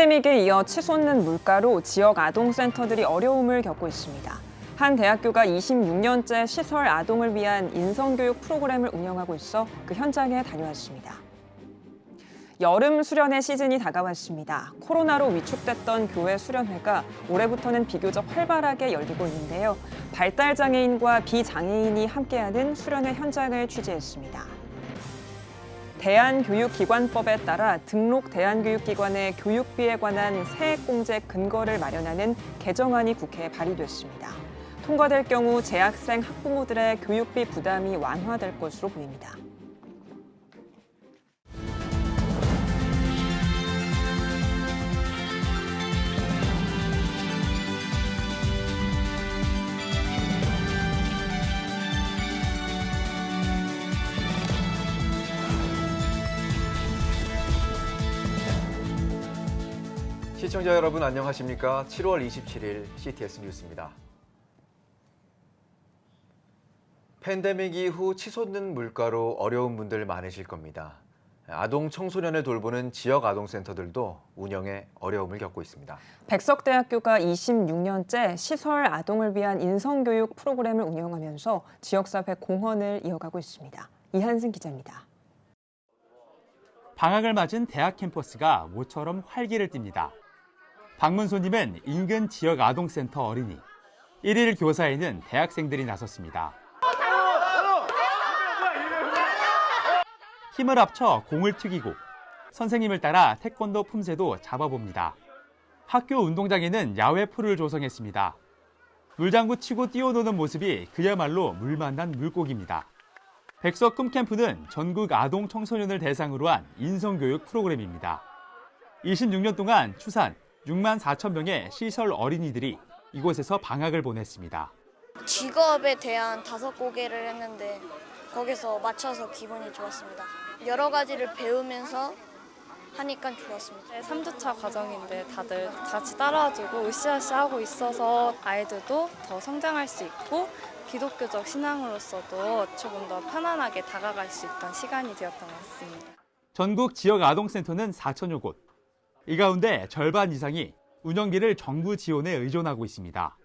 팬데믹에 이어 치솟는 물가로 지역 아동센터들이 어려움을 겪고 있습니다. 한 대학교가 26년째 시설 아동을 위한 인성교육 프로그램을 운영하고 있어 그 현장에 다녀왔습니다. 여름 수련회 시즌이 다가왔습니다. 코로나로 위축됐던 교회 수련회가 올해부터는 비교적 활발하게 열리고 있는데요. 발달장애인과 비장애인이 함께하는 수련회 현장을 취재했습니다. 대한교육기관법에 따라 등록 대한교육기관의 교육비에 관한 세액공제 근거를 마련하는 개정안이 국회에 발의됐습니다. 통과될 경우 재학생 학부모들의 교육비 부담이 완화될 것으로 보입니다. 시청자 여러분 안녕하십니까? 7월 27일 CTS 뉴스입니다. 팬데믹 이후 치솟는 물가로 어려운 분들 많으실 겁니다. 아동 청소년을 돌보는 지역 아동센터들도 운영에 어려움을 겪고 있습니다. 백석대학교가 26년째 시설 아동을 위한 인성교육 프로그램을 운영하면서 지역사회 공헌을 이어가고 있습니다. 이한승 기자입니다. 방학을 맞은 대학 캠퍼스가 모처럼 활기를 띱니다. 방문 손님은 인근 지역 아동센터 어린이, 1일 교사에는 대학생들이 나섰습니다. 힘을 합쳐 공을 튀기고 선생님을 따라 태권도 품새도 잡아봅니다. 학교 운동장에는 야외 풀을 조성했습니다. 물장구 치고 뛰어노는 모습이 그야말로 물 만난 물고기입니다. 백석 꿈캠프는 전국 아동 청소년을 대상으로 한 인성교육 프로그램입니다. 26년 동안 추산 6만 4천 명의 시설 어린이들이 이곳에서 방학을 보냈습니다. 직업에 대한 5고개를 했는데 거기서 맞춰서 기분이 좋았습니다. 여러 가지를 배우면서 하니까 좋았습니다. 3주차 과정인데 다들 같이 따라와주고 으쌰으쌰 하고 있어서 아이들도 더 성장할 수 있고 기독교적 신앙으로서도 조금 더 편안하게 다가갈 수 있던 시간이 되었던 것 같습니다. 전국 지역 아동센터는 4천여 곳. 이 가운데 절반 이상이 운영비를 정부 지원에 의존하고 있습니다.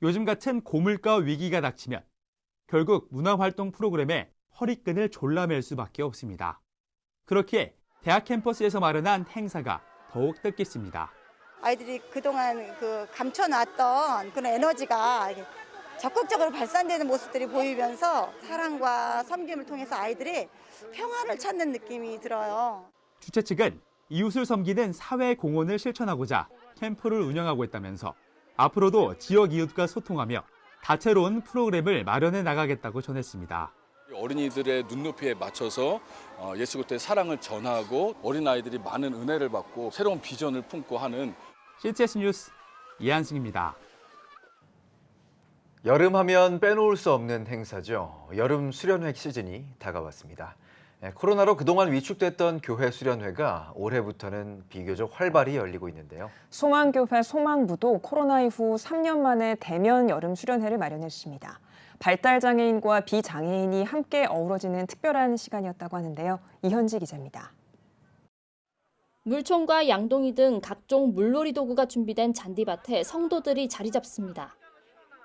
요즘 같은 고물가 위기가 닥치면 결국 문화활동 프로그램에 허리끈을 졸라맬 수밖에 없습니다. 그렇기에 대학 캠퍼스에서 마련한 행사가 더욱 뜻깊습니다. 아이들이 그동안 감춰놨던 그런 에너지가 적극적으로 발산되는 모습들이 보이면서 사랑과 섬김을 통해서 아이들이 평화를 찾는 느낌이 들어요. 주최 측은 이웃을 섬기는 사회 공헌을 실천하고자 캠프를 운영하고 있다면서 앞으로도 지역 이웃과 소통하며 다채로운 프로그램을 마련해 나가겠다고 전했습니다. 어린이들의 눈높이에 맞춰서 예수 그리스도의 사랑을 전하고 어린아이들이 많은 은혜를 받고 새로운 비전을 품고 하는 CTS 뉴스 이한승입니다. 여름하면 빼놓을 수 없는 행사죠. 여름 수련회 시즌이 다가왔습니다. 코로나로 그동안 위축됐던 교회 수련회가 올해부터는 비교적 활발히 열리고 있는데요. 소망교회 소망부도 코로나 이후 3년 만에 대면 여름 수련회를 마련했습니다. 발달장애인과 비장애인이 함께 어우러지는 특별한 시간이었다고 하는데요. 이현지 기자입니다. 물총과 양동이 등 각종 물놀이 도구가 준비된 잔디밭에 성도들이 자리 잡습니다.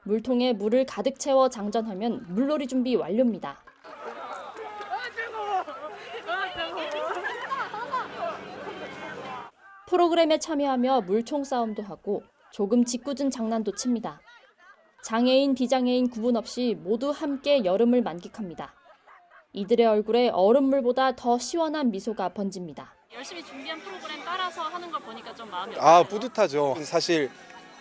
물통에 물을 가득 채워 장전하면 물놀이 준비 완료입니다. 프로그램에 참여하며 물총 싸움도 하고 조금 짓궂은 장난도 칩니다. 장애인, 비장애인 구분 없이 모두 함께 여름을 만끽합니다. 이들의 얼굴에 얼음물보다 더 시원한 미소가 번집니다. 열심히 준비한 프로그램 따라서 하는 걸 보니까 좀 마음이 뿌듯하죠. 사실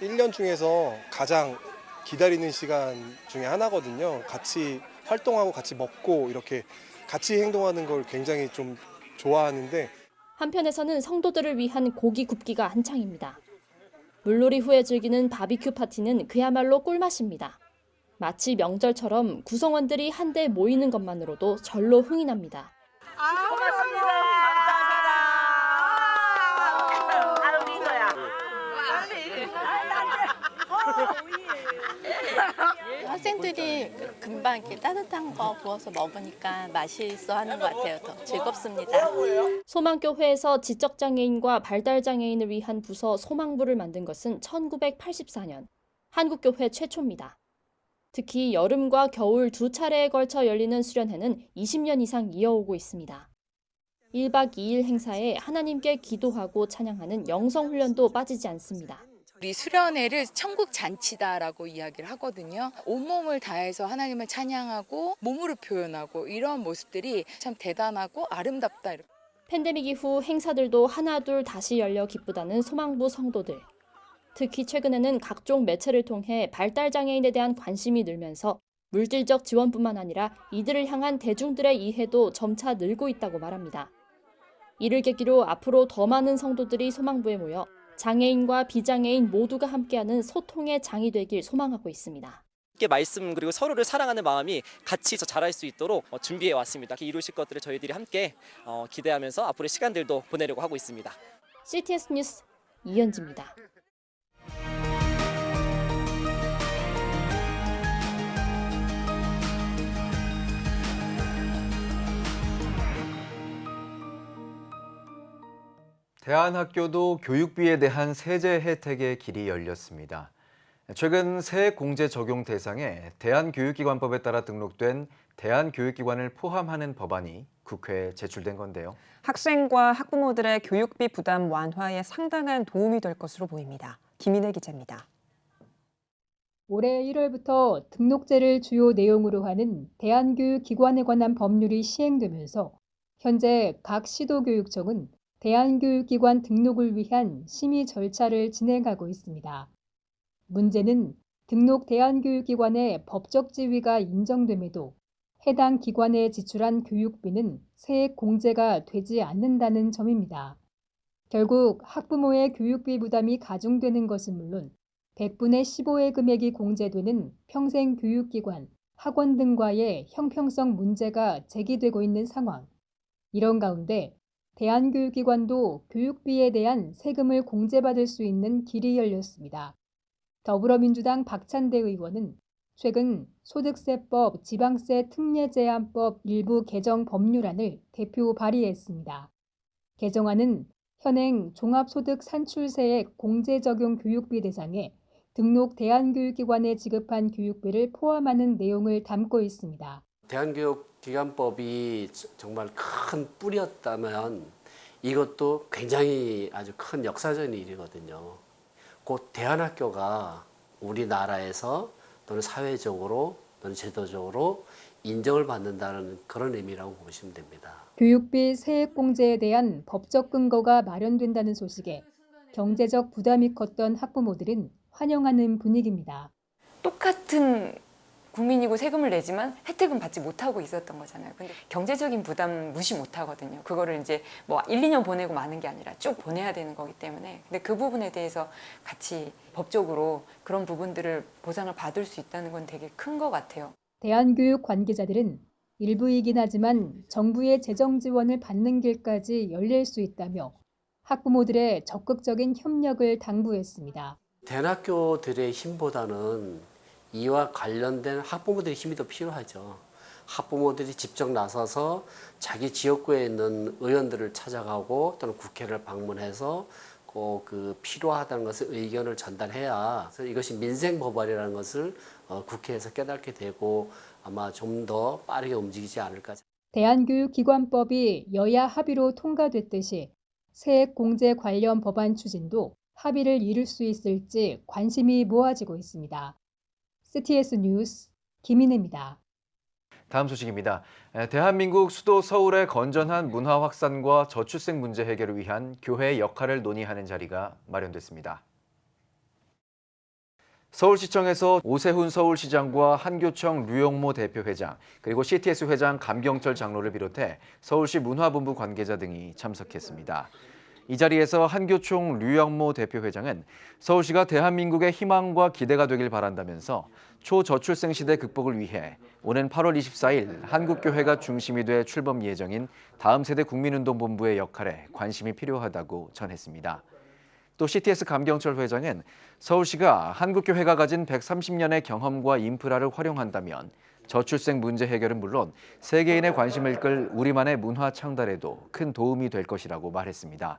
1년 중에서 가장 기다리는 시간 중에 하나거든요. 같이 활동하고 같이 먹고 이렇게 같이 행동하는 걸 굉장히 좀 좋아하는데 한편에서는 성도들을 위한 고기 굽기가 한창입니다. 물놀이 후에 즐기는 바비큐 파티는 그야말로 꿀맛입니다. 마치 명절처럼 구성원들이 한데 모이는 것만으로도 절로 흥이 납니다. 고맙습니다. 감사합니다. 학생들이 금방 이렇게 따뜻한 거 부어서 먹으니까 맛있어 하는 것 같아요. 더 즐겁습니다. 소망교회에서 지적장애인과 발달장애인을 위한 부서 소망부를 만든 것은 1984년, 한국교회 최초입니다. 특히 여름과 겨울 두 차례에 걸쳐 열리는 수련회는 20년 이상 이어오고 있습니다. 1박 2일 행사에 하나님께 기도하고 찬양하는 영성훈련도 빠지지 않습니다. 우리 수련회를 천국 잔치다라고 이야기를 하거든요. 온몸을 다해서 하나님을 찬양하고 몸으로 표현하고 이런 모습들이 참 대단하고 아름답다. 팬데믹 이후 행사들도 하나둘 다시 열려 기쁘다는 소망부 성도들. 특히 최근에는 각종 매체를 통해 발달장애인에 대한 관심이 늘면서 물질적 지원뿐만 아니라 이들을 향한 대중들의 이해도 점차 늘고 있다고 말합니다. 이를 계기로 앞으로 더 많은 성도들이 소망부에 모여 장애인과 비장애인 모두가 함께하는 소통의 장이 되길 소망하고 있습니다. 말씀 그리고 서로를 사랑하는 마음이 같이 더 자랄 수 있도록 준비해 왔습니다. 이루실 것들을 저희들이 함께 기대하면서 앞으로의 시간들도 보내려고 하고 있습니다. CTS 뉴스 이현지입니다. 대한학교도 교육비에 대한 세제 혜택의 길이 열렸습니다. 최근 세액공제 적용 대상에 대한교육기관법에 따라 등록된 대한교육기관을 포함하는 법안이 국회에 제출된 건데요. 학생과 학부모들의 교육비 부담 완화에 상당한 도움이 될 것으로 보입니다. 김인혜 기자입니다. 올해 1월부터 등록제를 주요 내용으로 하는 대한교육기관에 관한 법률이 시행되면서 현재 각 시도교육청은 대한교육기관 등록을 위한 심의 절차를 진행하고 있습니다. 문제는 등록 대한교육기관의 법적 지위가 인정됨에도 해당 기관에 지출한 교육비는 세액 공제가 되지 않는다는 점입니다. 결국 학부모의 교육비 부담이 가중되는 것은 물론 100분의 15의 금액이 공제되는 평생교육기관, 학원 등과의 형평성 문제가 제기되고 있는 상황. 이런 가운데 대한교육기관도 교육비에 대한 세금을 공제받을 수 있는 길이 열렸습니다. 더불어민주당 박찬대 의원은 최근 소득세법 지방세 특례 제한법 일부 개정 법률안을 대표 발의했습니다. 개정안은 현행 종합소득 산출세액 공제 적용 교육비 대상에 등록 대한교육기관에 지급한 교육비를 포함하는 내용을 담고 있습니다. 대한교육기관법이 정말 큰 뿌리였다면 이것도 굉장히 아주 큰 역사적인 일이거든요. 곧 대한학교가 우리나라에서 또는 사회적으로 또는 제도적으로 인정을 받는다는 그런 의미라고 보시면 됩니다. 교육비 세액 공제에 대한 법적 근거가 마련된다는 소식에 경제적 부담이 컸던 학부모들은 환영하는 분위기입니다. 똑같은 국민이고 세금을 내지만 혜택은 받지 못하고 있었던 거잖아요. 근데 경제적인 부담 무시 못하거든요. 그거를 이제 뭐 1, 2년 보내고 마는 게 아니라 쭉 보내야 되는 거기 때문에. 근데 그 부분에 대해서 같이 법적으로 그런 부분들을 보상을 받을 수 있다는 건 되게 큰 것 같아요. 대한교육 관계자들은 일부이긴 하지만 정부의 재정 지원을 받는 길까지 열릴 수 있다며 학부모들의 적극적인 협력을 당부했습니다. 대학교들의 힘보다는 이와 관련된 학부모들의 힘이 더 필요하죠. 학부모들이 직접 나서서 자기 지역구에 있는 의원들을 찾아가고 또는 국회를 방문해서 꼭 그 필요하다는 것을 의견을 전달해야 이것이 민생 법안이라는 것을 국회에서 깨닫게 되고 아마 좀 더 빠르게 움직이지 않을까. 대한교육기관법이 여야 합의로 통과됐듯이 세액 공제 관련 법안 추진도 합의를 이룰 수 있을지 관심이 모아지고 있습니다. CTS 뉴스 김인혜입니다. 다음 소식입니다. 대한민국 수도 서울의 건전한 문화 확산과 저출생 문제 해결을 위한 교회의 역할을 논의하는 자리가 마련됐습니다. 서울시청에서 오세훈 서울시장과 한교총 류영모 대표회장, 그리고 CTS 회장 감경철 장로를 비롯해 서울시 문화본부 관계자 등이 참석했습니다. 이 자리에서 한교총 류영모 대표회장은 서울시가 대한민국의 희망과 기대가 되길 바란다면서 초저출생 시대 극복을 위해 오는 8월 24일 한국교회가 중심이 돼 출범 예정인 다음 세대 국민운동본부의 역할에 관심이 필요하다고 전했습니다. 또 CTS 감경철 회장은 서울시가 한국교회가 가진 130년의 경험과 인프라를 활용한다면 저출생 문제 해결은 물론 세계인의 관심을 끌 우리만의 문화 창달에도 큰 도움이 될 것이라고 말했습니다.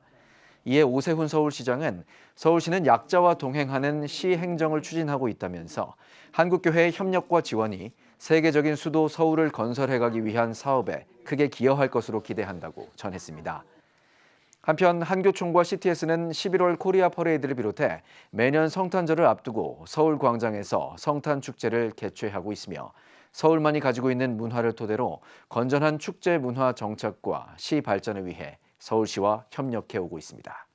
이에 오세훈 서울시장은 서울시는 약자와 동행하는 시 행정을 추진하고 있다면서 한국교회의 협력과 지원이 세계적인 수도 서울을 건설해가기 위한 사업에 크게 기여할 것으로 기대한다고 전했습니다. 한편 한교총과 CTS는 11월 코리아 퍼레이드를 비롯해 매년 성탄절을 앞두고 서울광장에서 성탄축제를 개최하고 있으며 서울만이 가지고 있는 문화를 토대로 건전한 축제 문화 정착과 시 발전을 위해 서울시와 협력해 오고 있습니다.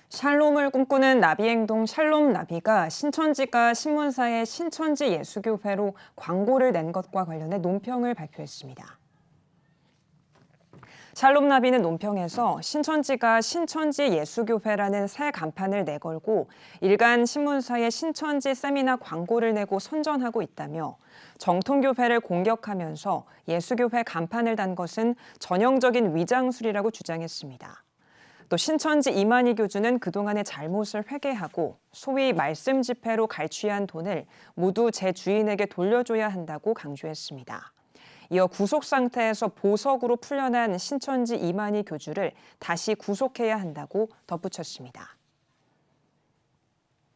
샬롬을 꿈꾸는 나비행동 샬롬 나비가 신천지가 신문사의 신천지 예수교회로 광고를 낸 것과 관련해 논평을 발표했습니다. 샬롬 나비는 논평에서 신천지가 신천지 예수교회라는 새 간판을 내걸고 일간 신문사의 신천지 세미나 광고를 내고 선전하고 있다며 정통교회를 공격하면서 예수교회 간판을 단 것은 전형적인 위장술이라고 주장했습니다. 또 신천지 이만희 교주는 그동안의 잘못을 회개하고 소위 말씀 집회로 갈취한 돈을 모두 제 주인에게 돌려줘야 한다고 강조했습니다. 이어 구속 상태에서 보석으로 풀려난 신천지 이만희 교주를 다시 구속해야 한다고 덧붙였습니다.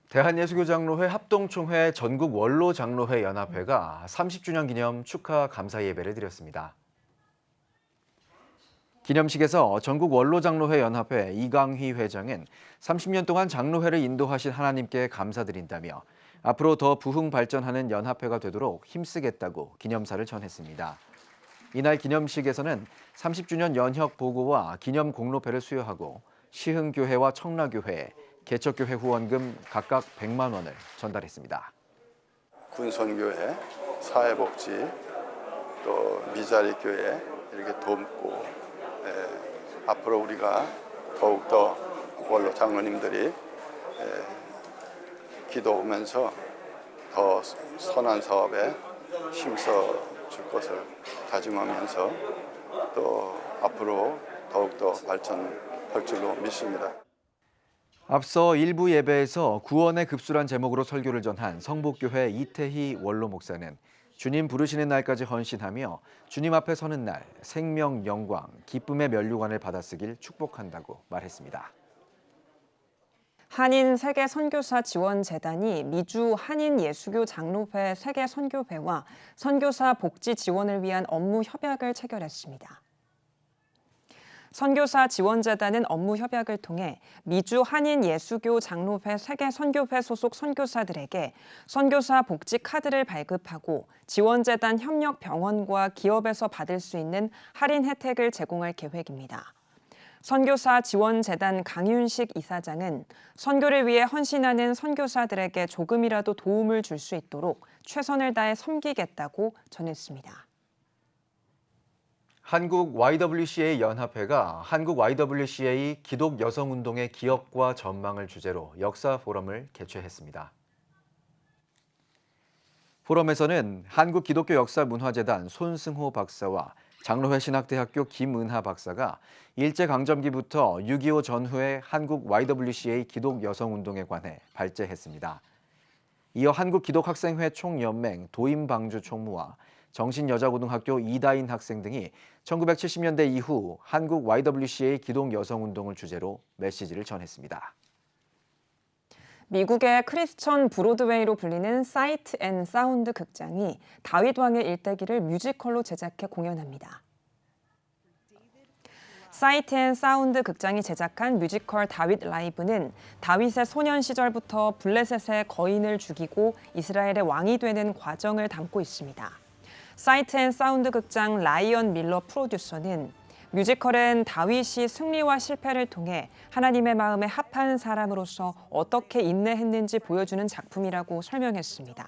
대한예수교장로회 합동총회 전국 원로장로회 연합회가 30주년 기념 축하 감사 예배를 드렸습니다. 기념식에서 전국 원로장로회 연합회 이강희 회장은 30년 동안 장로회를 인도하신 하나님께 감사드린다며 앞으로 더 부흥 발전하는 연합회가 되도록 힘쓰겠다고 기념사를 전했습니다. 이날 기념식에서는 30주년 연혁 보고와 기념 공로패를 수여하고 시흥교회와 청라교회에 개척교회 후원금 각각 100만 원을 전달했습니다. 군선교회, 사회복지, 또 미자리교회 이렇게 돕고 앞으로 우리가 더욱더 원로 장로님들이 기도하면서 더 선한 사업에 힘써 줄 것을 다짐하면서 또 앞으로 더욱더 발전할 줄로 믿습니다. 앞서 일부 예배에서 구원에 급수란 제목으로 설교를 전한 성북교회 이태희 원로 목사는 주님 부르시는 날까지 헌신하며 주님 앞에 서는 날 생명, 영광, 기쁨의 면류관을 받아쓰길 축복한다고 말했습니다. 한인 세계 선교사 지원 재단이 미주 한인 예수교 장로회 세계 선교회와 선교사 복지 지원을 위한 업무 협약을 체결했습니다. 선교사 지원재단은 업무 협약을 통해 미주 한인 예수교 장로회 세계 선교회 소속 선교사들에게 선교사 복지 카드를 발급하고 지원재단 협력 병원과 기업에서 받을 수 있는 할인 혜택을 제공할 계획입니다. 선교사 지원재단 강윤식 이사장은 선교를 위해 헌신하는 선교사들에게 조금이라도 도움을 줄 수 있도록 최선을 다해 섬기겠다고 전했습니다. 한국 YWCA 연합회가 한국 YWCA 기독 여성운동의 기억과 전망을 주제로 역사 포럼을 개최했습니다. 포럼에서는 한국 기독교 역사문화재단 손승호 박사와 장로회 신학대학교 김은하 박사가 일제강점기부터 6.25 전후의 한국 YWCA 기독 여성운동에 관해 발제했습니다. 이어 한국기독학생회 총연맹 도임방주 총무와 정신여자고등학교 이다인 학생 등이 1970년대 이후 한국 YWCA 기독 여성운동을 주제로 메시지를 전했습니다. 미국의 크리스천 브로드웨이로 불리는 사이트 앤 사운드 극장이 다윗 왕의 일대기를 뮤지컬로 제작해 공연합니다. 사이트 앤 사운드 극장이 제작한 뮤지컬 다윗 라이브는 다윗의 소년 시절부터 블레셋의 거인을 죽이고 이스라엘의 왕이 되는 과정을 담고 있습니다. 사이트 앤 사운드 극장 라이언 밀러 프로듀서는 뮤지컬은 다윗이 승리와 실패를 통해 하나님의 마음에 합한 사람으로서 어떻게 인내했는지 보여주는 작품이라고 설명했습니다.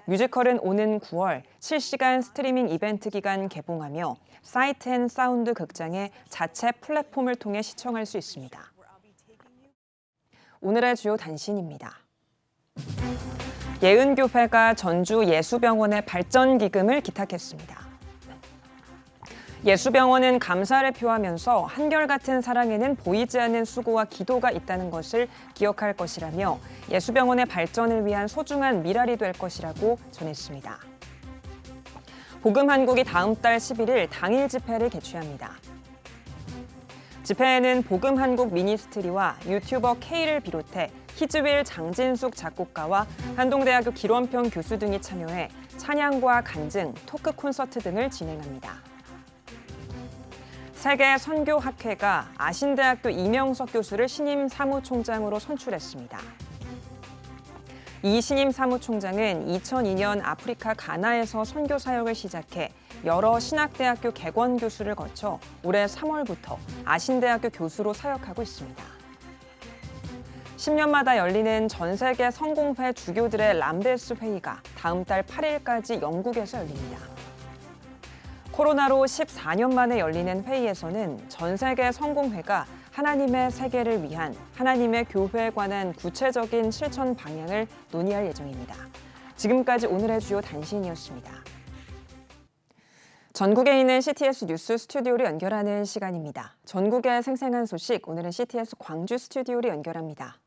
뮤지컬은 오는 9월 실시간 스트리밍 이벤트 기간 개봉하며 사이트 앤 사운드 극장의 자체 플랫폼을 통해 시청할 수 있습니다. 오늘의 주요 단신입니다. 예은교회가 전주 예수병원의 발전기금을 기탁했습니다. 예수병원은 감사를 표하면서 한결같은 사랑에는 보이지 않는 수고와 기도가 있다는 것을 기억할 것이라며 예수병원의 발전을 위한 소중한 미랄이 될 것이라고 전했습니다. 복음한국이 다음 달 11일 당일 집회를 개최합니다. 집회에는 복음한국 미니스트리와 유튜버 K를 비롯해 히즈윌 장진숙 작곡가와 한동대학교 길원평 교수 등이 참여해 찬양과 간증, 토크 콘서트 등을 진행합니다. 세계선교학회가 아신대학교 이명석 교수를 신임 사무총장으로 선출했습니다. 이 신임 사무총장은 2002년 아프리카 가나에서 선교 사역을 시작해 여러 신학대학교 개관 교수를 거쳐 올해 3월부터 아신대학교 교수로 사역하고 있습니다. 10년마다 열리는 전 세계 성공회 주교들의 람베스 회의가 다음 달 8일까지 영국에서 열립니다. 코로나로 14년 만에 열리는 회의에서는 전 세계 성공회가 하나님의 세계를 위한 하나님의 교회에 관한 구체적인 실천 방향을 논의할 예정입니다. 지금까지 오늘의 주요 단신이었습니다. 전국에 있는 CTS 뉴스 스튜디오를 연결하는 시간입니다. 전국의 생생한 소식, 오늘은 CTS 광주 스튜디오를 연결합니다.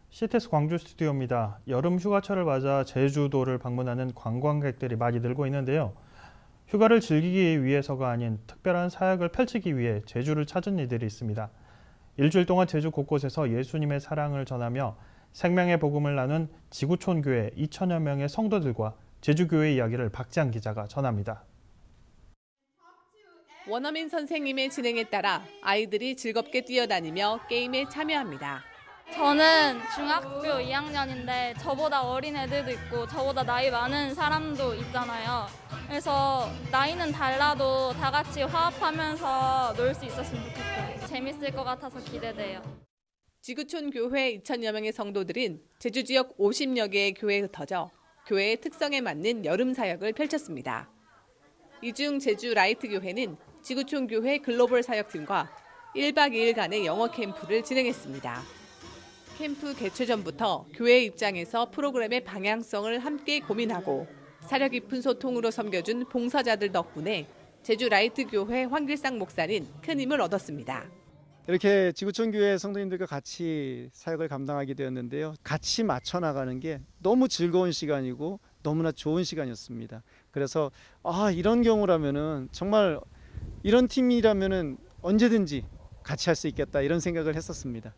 CTS 광주 스튜디오입니다. 여름 휴가철을 맞아 제주도를 방문하는 관광객들이 많이 늘고 있는데요. 휴가를 즐기기 위해서가 아닌 특별한 사역을 펼치기 위해 제주를 찾은 이들이 있습니다. 일주일 동안 제주 곳곳에서 예수님의 사랑을 전하며 생명의 복음을 나눈 지구촌교회 2천여 명의 성도들과 제주교회 이야기를 박지한 기자가 전합니다. 원어민 선생님의 진행에 따라 아이들이 즐겁게 뛰어다니며 게임에 참여합니다. 저는 중학교 2학년인데 저보다 어린 애들도 있고 저보다 나이 많은 사람도 있잖아요. 그래서 나이는 달라도 다 같이 화합하면서 놀 수 있었으면 좋겠어요. 재밌을 것 같아서 기대돼요. 지구촌 교회 2천여 명의 성도들은 제주 지역 50여 개의 교회에 흩어져 교회의 특성에 맞는 여름 사역을 펼쳤습니다. 이 중 제주 라이트 교회는 지구촌 교회 글로벌 사역팀과 1박 2일간의 영어 캠프를 진행했습니다. 캠프 개최 전부터 교회 입장에서 프로그램의 방향성을 함께 고민하고 사려 깊은 소통으로 섬겨준 봉사자들 덕분에 제주 라이트 교회 황길상 목사는 큰 힘을 얻었습니다. 이렇게 지구촌 교회 성도님들과 같이 사역을 감당하게 되었는데요. 같이 맞춰 나가는 게 너무 즐거운 시간이고 너무나 좋은 시간이었습니다. 그래서 이런 경우라면은 정말 이런 팀이라면은 언제든지 같이 할 수 있겠다 이런 생각을 했었습니다.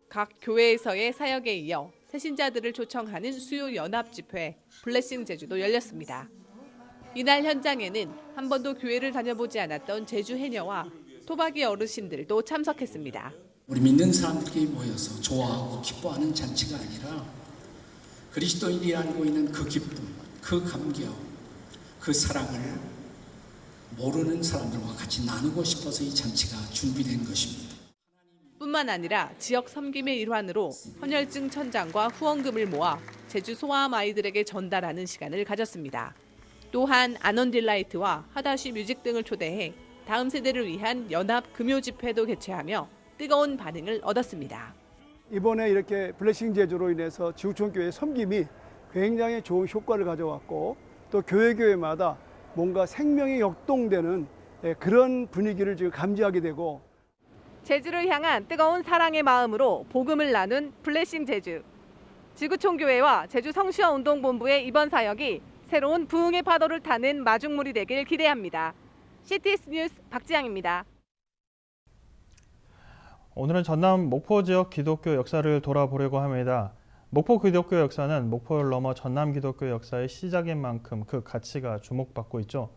각 교회에서의 사역에 이어 새신자들을 초청하는 수요 연합 집회 블레싱 제주도 열렸습니다. 이날 현장에는 한 번도 교회를 다녀보지 않았던 제주 해녀와 토박이 어르신들도 참석했습니다. 우리 믿는 사람들끼리 모여서 좋아하고 기뻐하는 잔치가 아니라 그리스도인이 알고 있는 그 기쁨, 그 감격, 그 사랑을 모르는 사람들과 같이 나누고 싶어서 이 잔치가 준비된 것입니다. 뿐만 아니라 지역 섬김의 일환으로 헌혈증 천장과 후원금을 모아 제주 소아암 아이들에게 전달하는 시간을 가졌습니다. 또한 아넌딜라이트와 하다쉬 뮤직 등을 초대해 다음 세대를 위한 연합 금요 집회도 개최하며 뜨거운 반응을 얻었습니다. 이번에 이렇게 블레싱 제주로 인해서 지구촌교회 섬김이 굉장히 좋은 효과를 가져왔고 또 교회마다 뭔가 생명이 역동되는 그런 분위기를 지금 감지하게 되고 제주를 향한 뜨거운 사랑의 마음으로 복음을 나눈 블레싱 제주. 지구촌교회와 제주 성시화운동본부의 이번 사역이 새로운 부흥의 파도를 타는 마중물이 되길 기대합니다. CTS 뉴스 박지향입니다. 오늘은 전남 목포 지역 기독교 역사를 돌아보려고 합니다. 목포 기독교 역사는 목포를 넘어 전남 기독교 역사의 시작인 만큼 그 가치가 주목받고 있죠.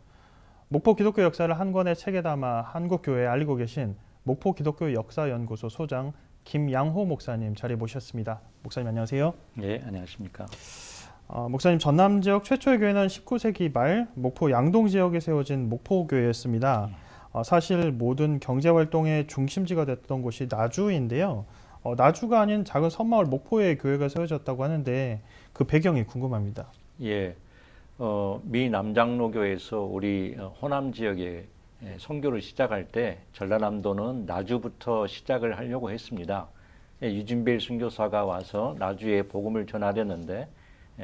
목포 기독교 역사를 한 권의 책에 담아 한국교회에 알리고 계신 목포 기독교 역사연구소 소장 김양호 목사님 자리에 모셨습니다. 목사님 안녕하세요. 네, 안녕하십니까. 목사님, 전남 지역 최초의 교회는 19세기 말 목포 양동 지역에 세워진 목포교회였습니다. 사실 모든 경제활동의 중심지가 됐던 곳이 나주인데요. 나주가 아닌 작은 섬마을 목포에 교회가 세워졌다고 하는데 그 배경이 궁금합니다. 예, 미 남장로교에서 우리 호남 지역에 선교를 시작할 때 전라남도는 나주부터 시작을 하려고 했습니다. 유진벨 선교사가 와서 나주에 복음을 전하려는데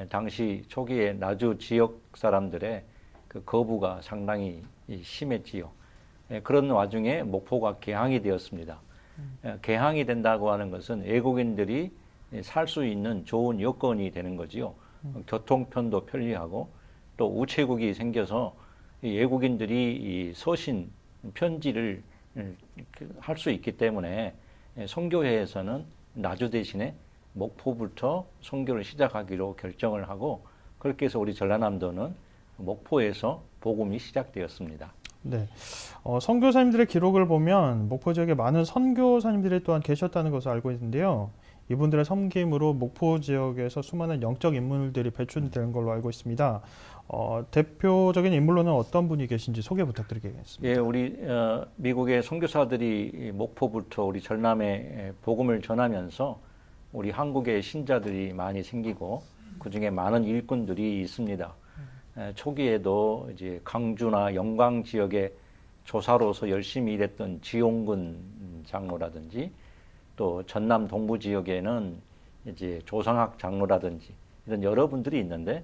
당시 초기에 나주 지역 사람들의 그 그 거부가 상당히 심했지요. 그런 와중에 목포가 개항이 되었습니다. 개항이 된다고 하는 것은 외국인들이 살 수 있는 좋은 여건이 되는 거지요. 교통편도 편리하고 또 우체국이 생겨서 외국인들이 이 서신 편지를 할 수 있기 때문에 선교회에서는 나주 대신에 목포부터 선교를 시작하기로 결정을 하고 그렇게 해서 우리 전라남도는 목포에서 복음이 시작되었습니다. 네, 선교사님들의 기록을 보면 목포 지역에 많은 선교사님들이 또한 계셨다는 것을 알고 있는데요. 이분들의 섬김으로 목포 지역에서 수많은 영적 인물들이 배출되는 걸로 알고 있습니다. 대표적인 인물로는 어떤 분이 계신지 소개 부탁드리겠습니다. 예, 우리 미국의 선교사들이 목포부터 우리 전남에 복음을 전하면서 우리 한국의 신자들이 많이 생기고 그 중에 많은 일꾼들이 있습니다. 초기에도 이제 강주나 영광 지역의 조사로서 열심히 일했던 지용근 장로라든지 또 전남 동부 지역에는 이제 조상학 장로라든지 이런 여러분들이 있는데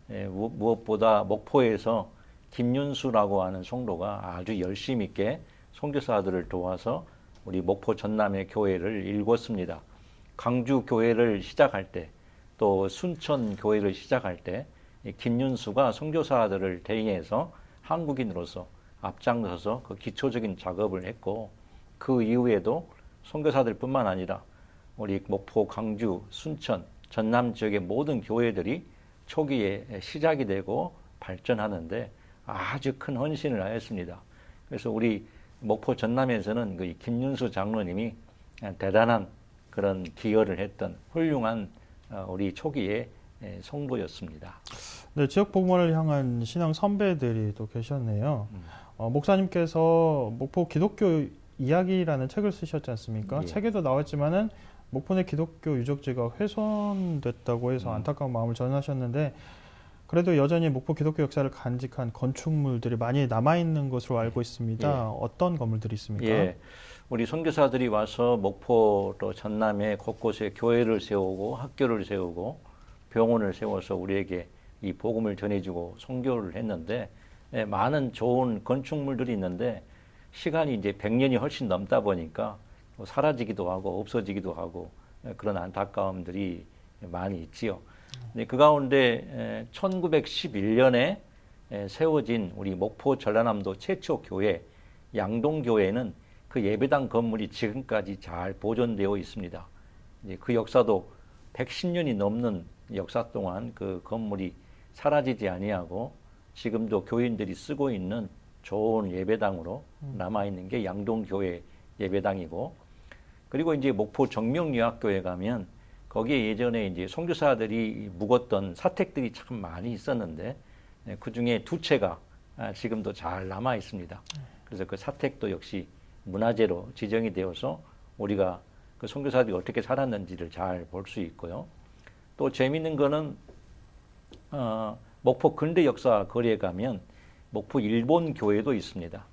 무엇보다 목포에서 김윤수라고 하는 성도가 아주 열심히 있게 선교사들을 도와서 우리 목포 전남의 교회를 일궜습니다. 강주 교회를 시작할 때 또 순천 교회를 시작할 때 김윤수가 선교사들을 대행해서 한국인으로서 앞장서서 그 기초적인 작업을 했고 그 이후에도 선교사들뿐만 아니라 우리 목포, 강주, 순천, 전남 지역의 모든 교회들이 초기에 시작이 되고 발전하는데 아주 큰 헌신을 하였습니다. 그래서 우리 목포 전남에서는 그 김윤수 장로님이 대단한 그런 기여를 했던 훌륭한 우리 초기의 성도였습니다. 네, 지역 복음화를 향한 신앙 선배들이 또 계셨네요. 목사님께서 목포 기독교 이야기라는 책을 쓰셨지 않습니까? 예. 책에도 나왔지만은 목포 내 기독교 유적지가 훼손됐다고 해서 안타까운 마음을 전하셨는데 그래도 여전히 목포 기독교 역사를 간직한 건축물들이 많이 남아있는 것으로 알고 있습니다. 예. 어떤 건물들이 있습니까? 예, 우리 선교사들이 와서 목포 또 전남에 곳곳에 교회를 세우고 학교를 세우고 병원을 세워서 우리에게 이 복음을 전해주고 선교를 했는데 많은 좋은 건축물들이 있는데 시간이 이제 100년이 훨씬 넘다 보니까 사라지기도 하고 없어지기도 하고 그런 안타까움들이 많이 있지요. 근데 그 가운데 1911년에 세워진 우리 목포 전라남도 최초 교회 양동교회는 그 예배당 건물이 지금까지 잘 보존되어 있습니다. 이제 그 역사도 110년이 넘는 역사 동안 그 건물이 사라지지 아니하고 지금도 교인들이 쓰고 있는 좋은 예배당으로 남아있는 게 양동교회 예배당이고 그리고 이제 목포 정명유학교에 가면 거기에 예전에 이제 선교사들이 묵었던 사택들이 참 많이 있었는데 그 중에 2채가 지금도 잘 남아 있습니다. 그래서 그 사택도 역시 문화재로 지정이 되어서 우리가 그 선교사들이 어떻게 살았는지를 잘 볼 수 있고요. 또 재미있는 거는 목포 근대 역사 거리에 가면 목포 일본 교회도 있습니다.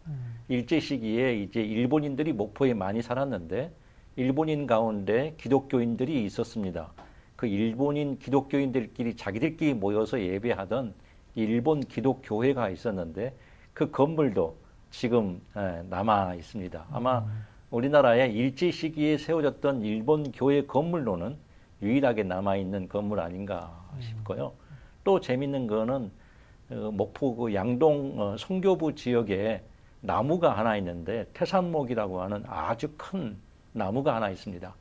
일제 시기에 이제 일본인들이 목포에 많이 살았는데 일본인 가운데 기독교인들이 있었습니다. 그 일본인 기독교인들끼리 자기들끼리 모여서 예배하던 일본 기독교회가 있었는데 그 건물도 지금 남아 있습니다. 아마 우리나라에 일제 시기에 세워졌던 일본 교회 건물로는 유일하게 남아 있는 건물 아닌가 싶고요. 또 재밌는 거는 목포 그 양동 선교부 지역에 나무가 하나 있는데 태산목이라고 하는 아주 큰 나무가 하나 있습니다.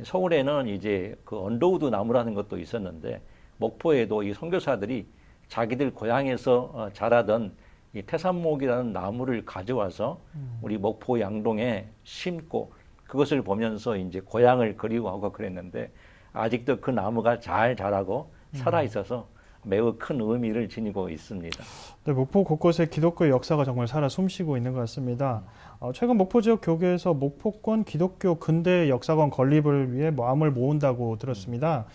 서울에는 이제 그 언더우드 나무라는 것도 있었는데 목포에도 이 선교사들이 자기들 고향에서 자라던 이 태산목이라는 나무를 가져와서 우리 목포 양동에 심고 그것을 보면서 이제 고향을 그리워하고 그랬는데 아직도 그 나무가 잘 자라고 살아 있어서 매우 큰 의미를 지니고 있습니다. 네, 목포 곳곳에 기독교의 역사가 정말 살아 숨쉬고 있는 것 같습니다. 최근 목포 지역 교계에서 목포권 기독교 근대 역사관 건립을 위해 마음을 모은다고 들었습니다.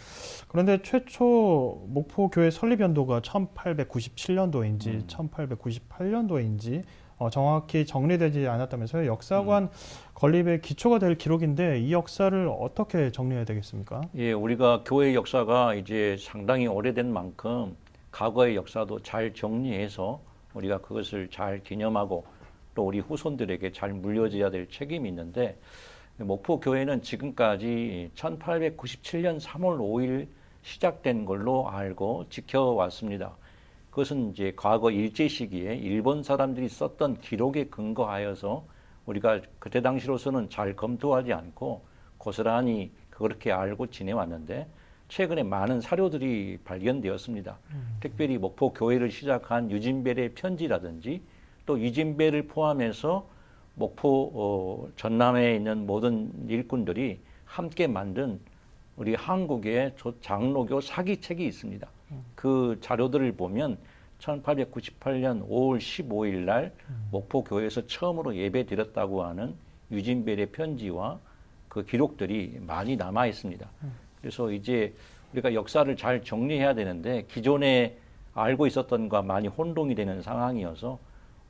그런데 최초 목포 교회 설립 연도가 1897년도인지 1898년도인지 정확히 정리되지 않았다면서요. 역사관 건립의 기초가 될 기록인데 이 역사를 어떻게 정리해야 되겠습니까? 예, 우리가 교회 역사가 이제 상당히 오래된 만큼 과거의 역사도 잘 정리해서 우리가 그것을 잘 기념하고 또 우리 후손들에게 잘 물려줘야 될 책임이 있는데, 목포 교회는 지금까지 1897년 3월 5일 시작된 걸로 알고 지켜왔습니다. 그것은 이제 과거 일제 시기에 일본 사람들이 썼던 기록에 근거하여서 우리가 그때 당시로서는 잘 검토하지 않고 고스란히 그렇게 알고 지내왔는데, 최근에 많은 사료들이 발견되었습니다. 특별히 목포 교회를 시작한 유진벨의 편지라든지 또 유진벨을 포함해서 목포 전남에 있는 모든 일꾼들이 함께 만든 우리 한국의 장로교 사기책이 있습니다. 그 자료들을 보면 1898년 5월 15일 날 목포 교회에서 처음으로 예배 드렸다고 하는 유진벨의 편지와 그 기록들이 많이 남아 있습니다. 그래서 이제 우리가 역사를 잘 정리해야 되는데, 기존에 알고 있었던 것과 많이 혼동이 되는 상황이어서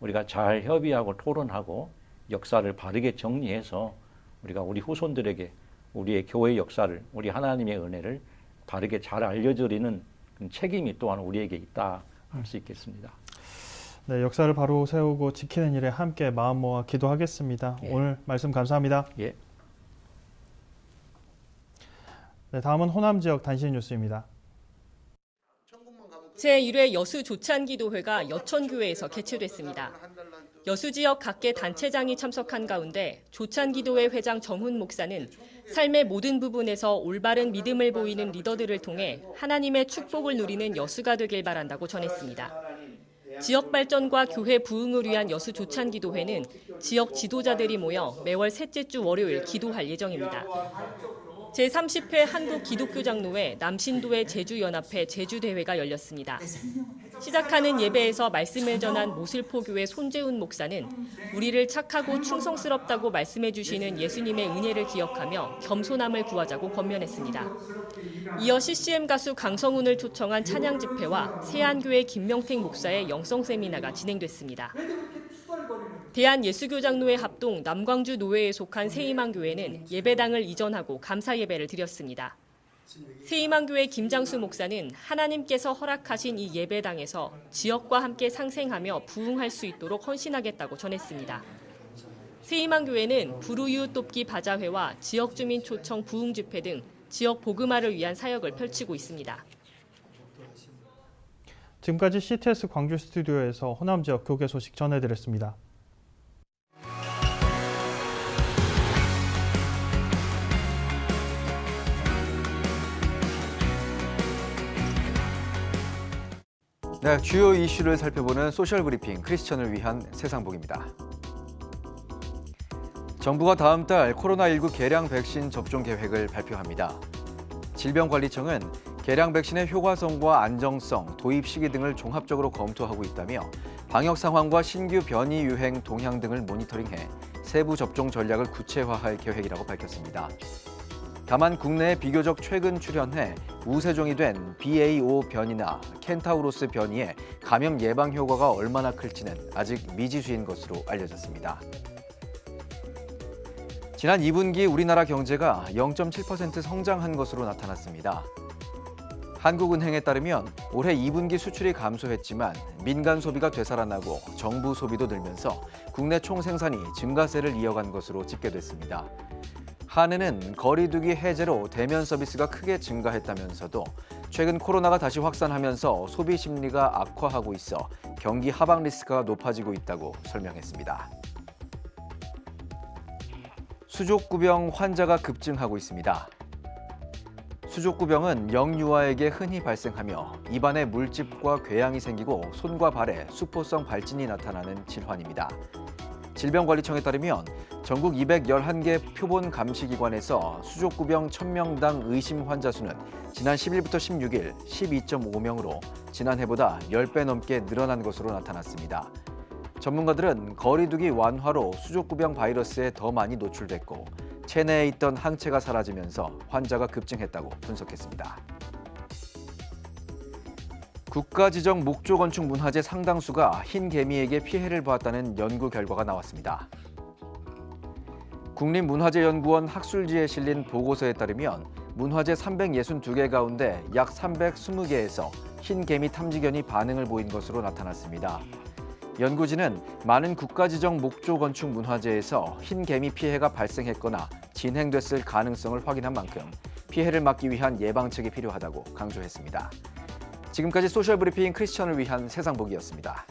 우리가 잘 협의하고 토론하고 역사를 바르게 정리해서 우리가 우리 후손들에게 우리의 교회 역사를, 우리 하나님의 은혜를 바르게 잘 알려드리는 책임이 또한 우리에게 있다 할 수 있겠습니다. 네, 역사를 바로 세우고 지키는 일에 함께 마음 모아 기도하겠습니다. 예. 오늘 말씀 감사합니다. 예. 네, 다음은 호남 지역 단신 뉴스입니다. 제1회 여수 조찬기도회가 여천교회에서 개최됐습니다. 여수 지역 각계 단체장이 참석한 가운데 조찬기도회 회장 정훈 목사는 삶의 모든 부분에서 올바른 믿음을 보이는 리더들을 통해 하나님의 축복을 누리는 여수가 되길 바란다고 전했습니다. 지역 발전과 교회 부흥을 위한 여수 조찬기도회는 지역 지도자들이 모여 매월 셋째 주 월요일 기도할 예정입니다. 제30회 한국기독교장로회 남신도회 제주연합회 제주대회가 열렸습니다. 시작하는 예배에서 말씀을 전한 모슬포교회 손재훈 목사는 우리를 착하고 충성스럽다고 말씀해 주시는 예수님의 은혜를 기억하며 겸손함을 구하자고 권면했습니다. 이어 CCM 가수 강성훈을 초청한 찬양 집회와 세안교회 김명택 목사의 영성 세미나가 진행됐습니다. 대한예수교장로회 합동 남광주 노회에 속한 세희망교회는 예배당을 이전하고 감사 예배를 드렸습니다. 세희망교회 김장수 목사는 하나님께서 허락하신 이 예배당에서 지역과 함께 상생하며 부흥할 수 있도록 헌신하겠다고 전했습니다. 세희망교회는 불우이웃 돕기 바자회와 지역 주민 초청 부흥 집회 등 지역 복음화를 위한 사역을 펼치고 있습니다. 지금까지 CTS 광주 스튜디오에서 호남 지역 교계 소식 전해드렸습니다. 네, 주요 이슈를 살펴보는 소셜 브리핑 크리스천을 위한 세상복입니다. 정부가 다음 달 코로나19 개량 백신 접종 계획을 발표합니다. 질병관리청은 개량 백신의 효과성과 안정성, 도입 시기 등을 종합적으로 검토하고 있다며 방역 상황과 신규 변이 유행 동향 등을 모니터링해 세부 접종 전략을 구체화할 계획이라고 밝혔습니다. 다만 국내에 비교적 최근 출현해 우세종이 된 BA.5 변이나 켄타우로스 변이의 감염 예방 효과가 얼마나 클지는 아직 미지수인 것으로 알려졌습니다. 지난 2분기 우리나라 경제가 0.7% 성장한 것으로 나타났습니다. 한국은행에 따르면 올해 2분기 수출이 감소했지만 민간 소비가 되살아나고 정부 소비도 늘면서 국내 총생산이 증가세를 이어간 것으로 집계됐습니다. 한은은 거리두기 해제로 대면 서비스가 크게 증가했다면서도 최근 코로나가 다시 확산하면서 소비 심리가 악화하고 있어 경기 하방 리스크가 높아지고 있다고 설명했습니다. 수족구병 환자가 급증하고 있습니다. 수족구병은 영유아에게 흔히 발생하며 입안에 물집과 궤양이 생기고 손과 발에 수포성 발진이 나타나는 질환입니다. 질병관리청에 따르면 전국 211개 표본 감시기관에서 수족구병 1000명당 의심 환자 수는 지난 10일부터 16일 12.5명으로 지난해보다 10배 넘게 늘어난 것으로 나타났습니다. 전문가들은 거리두기 완화로 수족구병 바이러스에 더 많이 노출됐고 체내에 있던 항체가 사라지면서 환자가 급증했다고 분석했습니다. 국가지정 목조건축 문화재 상당수가 흰 개미에게 피해를 보았다는 연구 결과가 나왔습니다. 국립문화재연구원 학술지에 실린 보고서에 따르면 문화재 362개 가운데 약 320개에서 흰 개미 탐지견이 반응을 보인 것으로 나타났습니다. 연구진은 많은 국가지정 목조 건축 문화재에서 흰 개미 피해가 발생했거나 진행됐을 가능성을 확인한 만큼 피해를 막기 위한 예방책이 필요하다고 강조했습니다. 지금까지 소셜브리핑 크리스천을 위한 세상보기였습니다.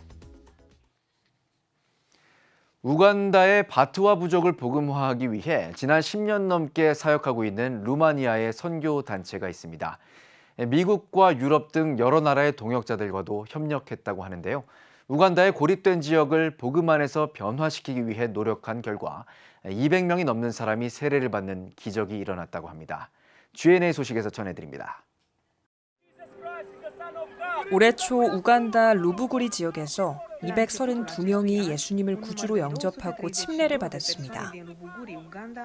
우간다의 바트와 부족을 복음화하기 위해 지난 10년 넘게 사역하고 있는 루마니아의 선교 단체가 있습니다. 미국과 유럽 등 여러 나라의 동역자들과도 협력했다고 하는데요. 우간다의 고립된 지역을 복음 안에서 변화시키기 위해 노력한 결과 200명이 넘는 사람이 세례를 받는 기적이 일어났다고 합니다. GNA 소식에서 전해드립니다. 올해 초 우간다 루부구리 지역에서 232명이 예수님을 구주로 영접하고 침례를 받았습니다.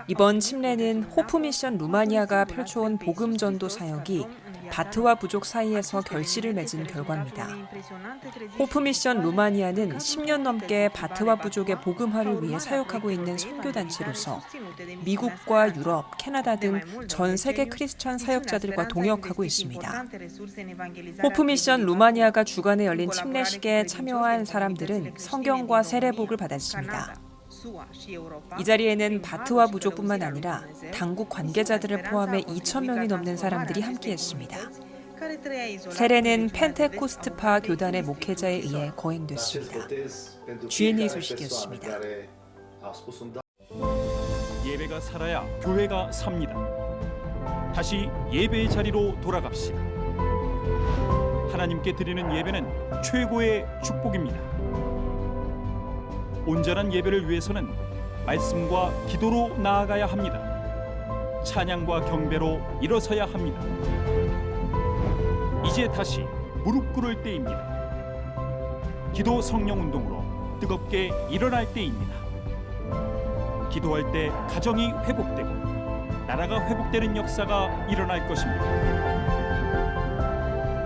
이번 침례는 호프미션 루마니아가 펼쳐온 복음 전도 사역이 바트와 부족 사이에서 결실을 맺은 결과입니다. 호프미션 루마니아는 10년 넘게 바트와 부족의 복음화를 위해 사역하고 있는 선교단체로서 미국과 유럽, 캐나다 등 전 세계 크리스천 사역자들과 동역하고 있습니다. 호프미션 루마니아가 주관에 열린 침례식에 참여한 사람들은 성경과 세례복을 받았습니다. 이 자리에는 바트와 부족뿐만 아니라 당국 관계자들을 포함해 2,000명이 넘는 사람들이 함께했습니다. 세례는 펜테코스트파 교단의 목회자에 의해 거행됐습니다. GNA 소식이었습니다. 예배가 살아야 교회가 삽니다. 다시 예배의 자리로 돌아갑시다. 하나님께 드리는 예배는 최고의 축복입니다. 온전한 예배를 위해서는 말씀과 기도로 나아가야 합니다. 찬양과 경배로 일어서야 합니다. 이제 다시 무릎 꿇을 때입니다. 기도 성령 운동으로 뜨겁게 일어날 때입니다. 기도할 때 가정이 회복되고 나라가 회복되는 역사가 일어날 것입니다.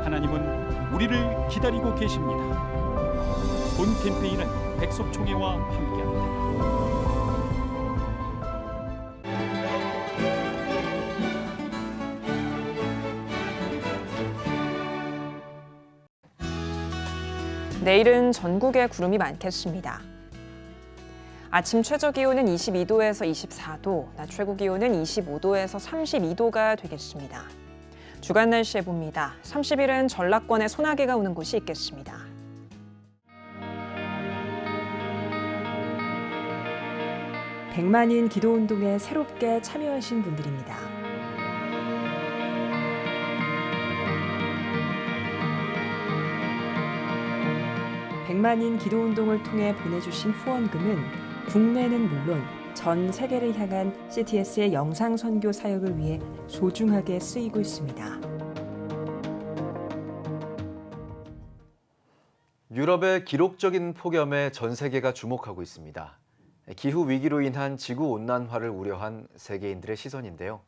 하나님은 우리를 기다리고 계십니다. 본 캠페인은 백석총회와 함께합니다. 내일은 전국에 구름이 많겠습니다. 아침 최저기온은 22도에서 24도, 낮 최고기온은 25도에서 32도가 되겠습니다. 주간 날씨 해봅니다. 30일은 전라권에 소나기가 오는 곳이 있겠습니다. 백만인 기도운동에 새롭게 참여하신 분들입니다. 백만인 기도운동을 통해 보내주신 후원금은 국내는 물론 전 세계를 향한 CTS의 영상 선교 사역을 위해 소중하게 쓰이고 있습니다. 유럽의 기록적인 폭염에 전 세계가 주목하고 있습니다. 기후 위기로 인한 지구 온난화를 우려한 세계인들의 시선인데요.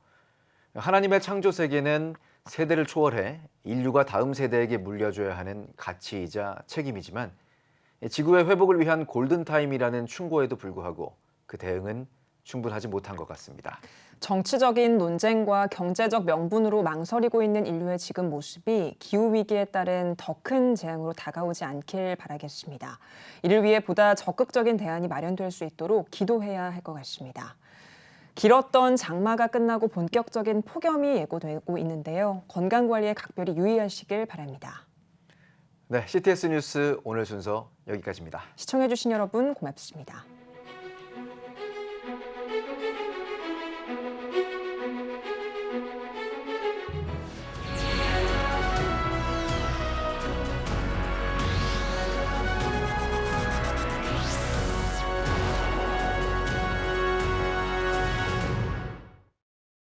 하나님의 창조 세계는 세대를 초월해 인류가 다음 세대에게 물려줘야 하는 가치이자 책임이지만 지구의 회복을 위한 골든타임이라는 충고에도 불구하고 그 대응은 충분하지 못한 것 같습니다. 정치적인 논쟁과 경제적 명분으로 망설이고 있는 인류의 지금 모습이 기후위기에 따른 더 큰 재앙으로 다가오지 않길 바라겠습니다. 이를 위해 보다 적극적인 대안이 마련될 수 있도록 기도해야 할 것 같습니다. 길었던 장마가 끝나고 본격적인 폭염이 예고되고 있는데요. 건강관리에 각별히 유의하시길 바랍니다. 네, CTS 뉴스 오늘 순서 여기까지입니다. 시청해주신 여러분 고맙습니다.